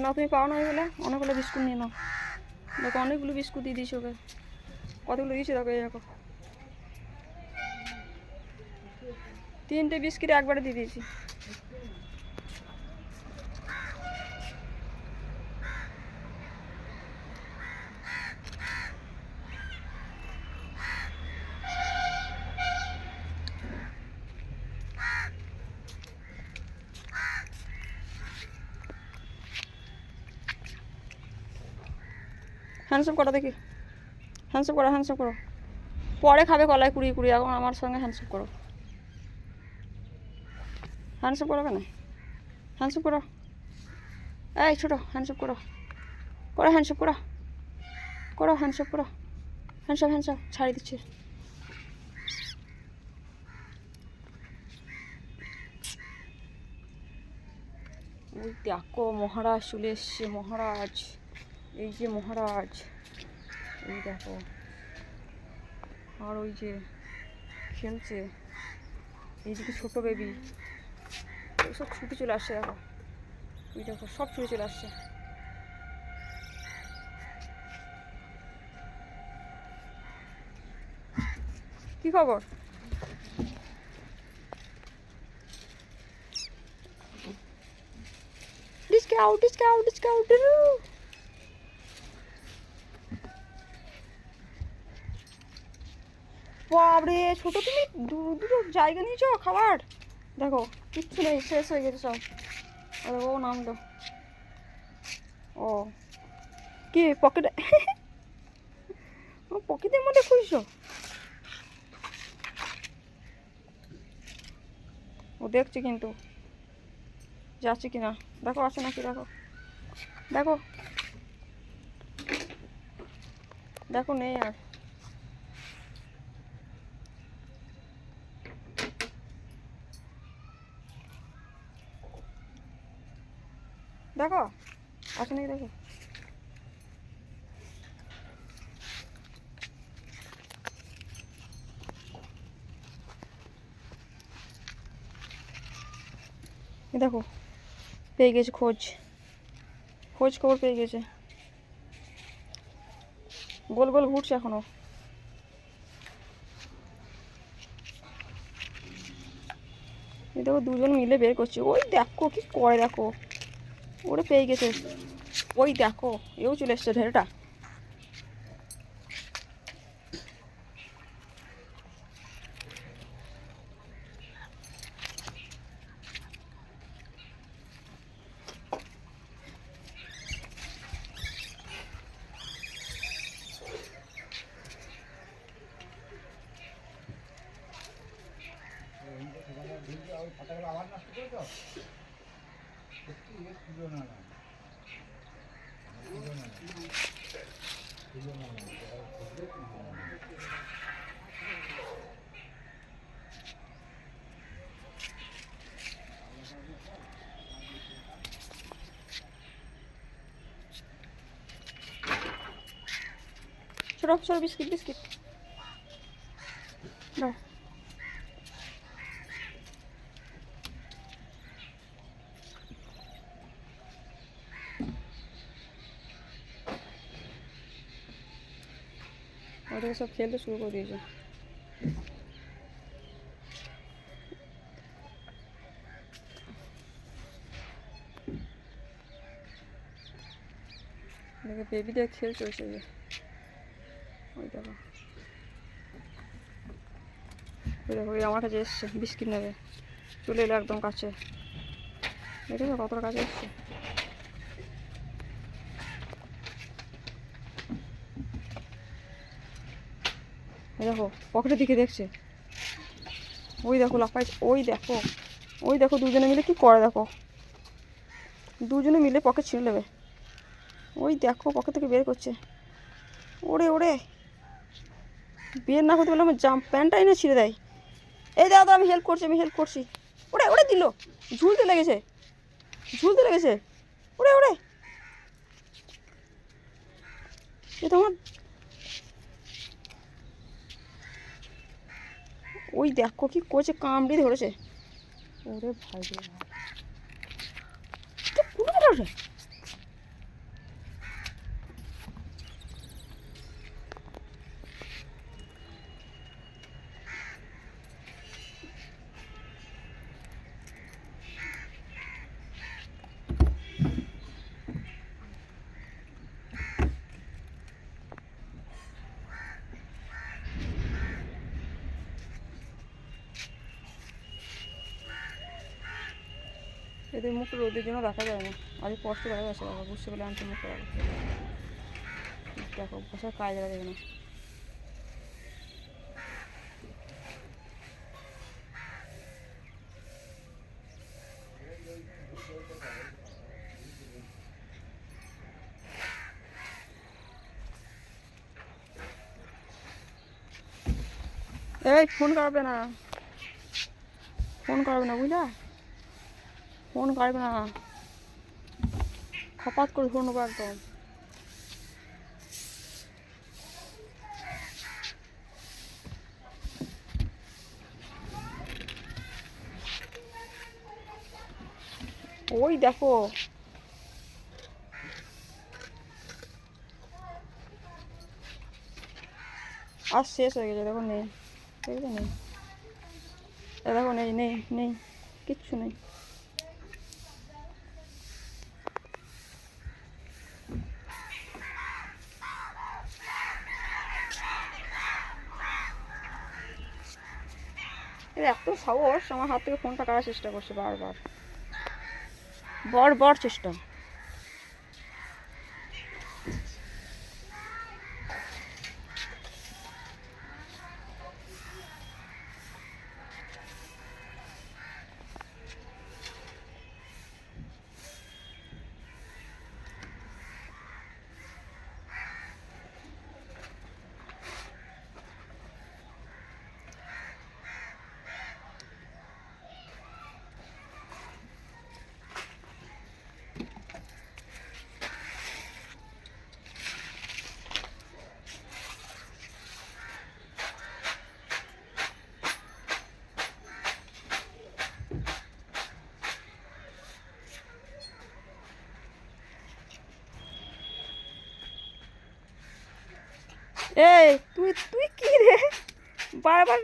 না তুমি পাও না বলে অনেকগুলো বিস্কুট নিয়ে নাও। দেখো অনেকগুলো বিস্কুট দিয়ে দিয়েছি ওকে। কতগুলো দিয়েছি দেখো, এই দেখো 3টে বিস্কিট একবারে দিয়ে দিয়েছি। হ্যান্ডসাপ করো দেখি, হ্যান্ডসাপ করো, হ্যান্ডসাপ করো। পরে খাবে কলায় কুড়িয়ে কুড়িয়ে, এখন আমার সঙ্গে হ্যান্ডসাপ করো। হ্যান্ডসাপ করো কেন? হ্যান্ডসাপ করো, এই ছোটো হ্যান্ডসাপ করো, করো হ্যান্ডসাপ করো, করো হ্যান্ডসাপ করো, হ্যান্ডসাপ হ্যান্ডসাপ ছাড়ি দিচ্ছে। ওই দেখো মহারাজ চলে এসছে, মহারাজ, এই যে মহারাজ, এই দেখো। আর ওই যে খেলছে, এইদিকে ছোট বেবি, সব ছুটে চলে আসছে দেখো, ওই দেখো সব ছুটে চলে আসছে। কি খবর? Discount discount discount. বাবরে ছোট, তুমি দুটো জায়গা নিয়েছো খাবার, দেখো কিচ্ছু নেই, শেষ হয়ে গেছে সব। আরে ও নামলো, ও কি পকেটে, পকেটের মধ্যে খুঁজছো? ও দেখছে কিন্তু যাচ্ছে কিনা, দেখো আছে নাকি, দেখো দেখো দেখো, নেই আর। দেখো আছে নাকি, দেখো। দেখো পেয়ে গেছে, খোঁজ খোঁজ খবর পেয়ে গেছে, গোল গোল ঘুরছে এখনো। এই দেখো দুজন মিলে বের করছে, ওই দেখো কি করে, দেখো ওরে পেয়ে গেছে, ওই দেখো এও চলে এসছে ঢেরটা। ছোটো ছোটো বিস্কিট বিস্কিট দাও। ওদেরকে সব খেলতে শুরু করে দিয়েছে। দেখে বেবিদের খেল চলছে, ওই দেখো, ওই দেখো, ওই আমার কাছে এসছে বিস্কিট নেবে, চলে এলো একদম কাছে, দেখেছো কতটা কাছে এসছে। এই দেখো পকেটের দিকে দেখছে, ওই দেখো লাফাইছে, ওই দেখো, ওই দেখো দুজনে মিলে কি করে, দেখো দুজনে মিলে পকেট ছিঁড়ে নেবে, ওই দেখো পকেট থেকে বের করছে, ওরে ওরে বের না করতে পারলে আমার প্যান্টটাই না ছিঁড়ে দেয়। এই দাদা আমি হেল্প করছি, আমি হেল্প করছি। ওরে ওরে দিল, ঝুলতে লেগেছে, ঝুলতে লেগেছে, ওরে ওরে, এ তোমার, ওই দেখো কি করছে, কামড়ে ধরেছে, ওরে ভাই রে ভাই, এদের মুখ রোদের জন্য দেখা যায় না, আজ কষ্ট দেখা যাচ্ছে বাবা, বুঝতে পারলে আনতে মুখ করা দেখো বসার কাজ দেখা যাবে না। এই ফোন করবে না, ফোন করবে না বুঝলা, ফোন করবে না, খপাত করে ধরে নেবো একদম। ওই দেখো আর শেষ হয়ে গেছে, দেখো নেই, দেখবে নেই, দেখো নেই নেই নেই, কিচ্ছু নেই। এর এত সাহস আমার হাত থেকে ফোনটা কাটার চেষ্টা করছে বারবার, বড় চেষ্টা। এই তুই তুই কি রে বারবার,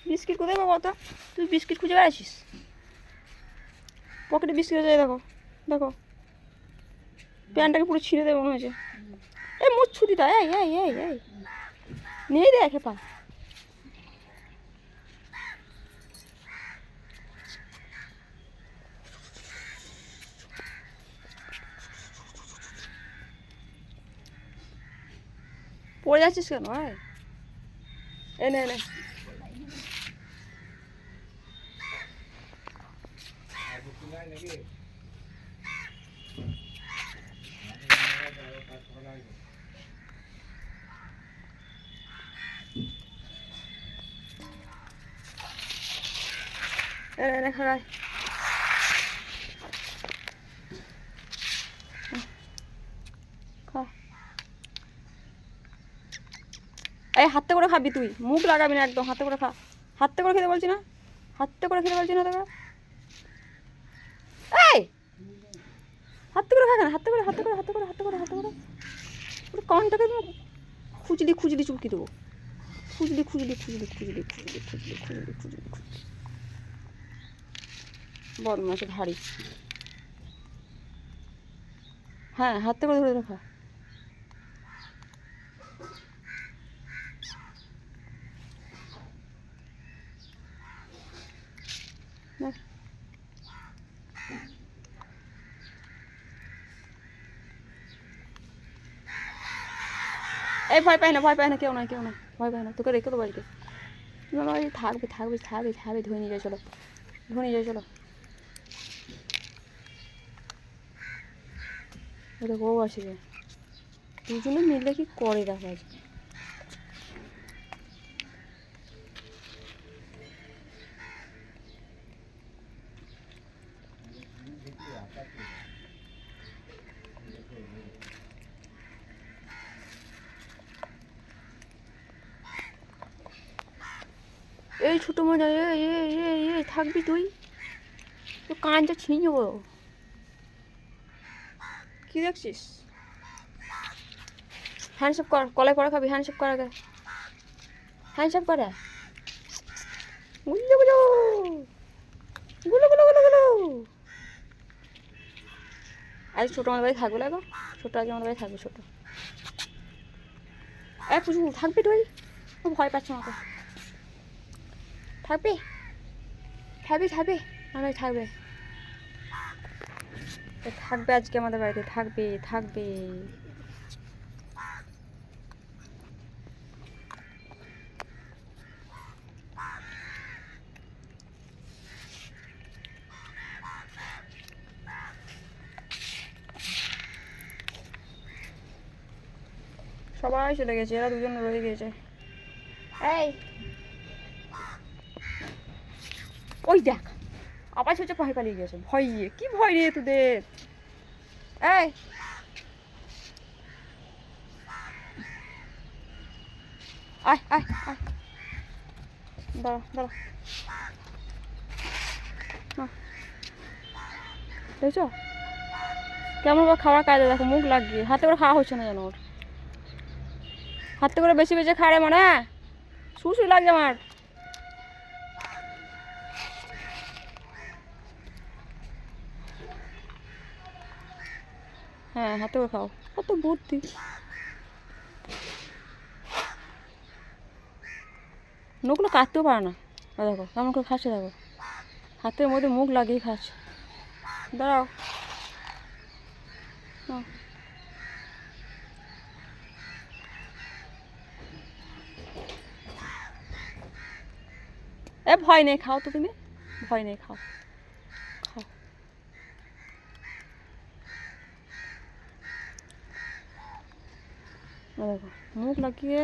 বিস্কিট কোথায় পাবো তো, তুই বিস্কিট খুঁজে বেড়াচ্ছিস, পকেটে বিস্কিট আছে, দেখো দেখো, প্যান্টটাকে পুরো ছিঁড়ে দেবে মনে হয়েছে। এই মোট ছুটিটা, এই এই এই এই নেই রে খেপা, পড়ে যাচ্ছিস কেন ভাই, এনে এনে এনে এনে খাই, খা, এই হাতে করে খাবি তুই, মুখ লাগাবি না একদম, হাতে করে খা, হাতে করে খেতে বলছি না, হাতে করে খেতে বলছি না তোকে, এই হাতে করে খা কেন, হাতে করে হাতে করে হাতে করে হাতে করে হাতে করে, পুরো কানটাকে খুঁজলি খুঁজলি চুলকি দেবো, খুঁজলি খুঁজলি খুঁজলি খুঁজলি খুঁজলি খুঁজলি খুঁজলি খুঁজলি খুঁজলি, বদমাসের হাড়ি। হ্যাঁ হাতে করে ধরে রাখা, এই ভয় পাই না, ভয় পাই না, কেউ না কেউ না, ভয় পাই না, তোকে রেখে দেবো বাড়িতে, থাকবে থাকবে থাকবে থাকবে, ধরে নিয়ে যায়, চলো ধরে নিয়ে যায়, চলো। ওটা বউ আসবে, দুজনে মিলে কি করে দেখা আজকে। এই ছোটো মজা, এই থাকবি তুই, তো কানটা ছিঁড়ে যাবো, কি দেখছিস, হ্যান্ডশেপ কর, কলায় পড়া খাবি, হ্যান্ডশেপ কর আগে, হ্যান্ডশেপ করে, গুলো গুলো গুলো গুলো গুলো গুলো, আজ ছোটো আমার বাড়ি থাকবে, লাগো ছোটো, আজ আমার বাড়ি থাকবে ছোটো, এক পুজো থাকবি তুই, ভয় পাচ্ছ আমাকে, থাকবি থাকবি থাকবি, আমার থাকবে, থাকবে আজকে আমাদের বাড়িতে, থাকবে থাকবে। সবাই চলে গেছে, এরা দুজন রয়ে গেছে। এই ওই দেখ আবার হচ্ছে ভয় পালিয়ে গেছে, ভয়ে কি ভয় রে তোদের। এই আয় আয় আয়, দাঁড়া দাঁড়া, দেখছো কেমন করে খাওয়ার কায়দা দেখো, মুখ লাগিয়ে হাতে করে খাওয়া হচ্ছে না যেন ওর, হাতে করে বেশি বেশি খাড়ে মানে শুশুই লাগছে আমার। হ্যাঁ হাতে করে খাও, কত বুদ্ধি। নখগুলো কাটতেও পারে না, দেখো কেমন করে খাচ্ছে, দেখো হাতের মধ্যে মুখ লাগিয়ে খাচ্ছে। দাঁড়াও এ ভয় নেই, খাও তো তুমি, ভয় নেই, খাও খাও। দেখো মুখ লাগিয়ে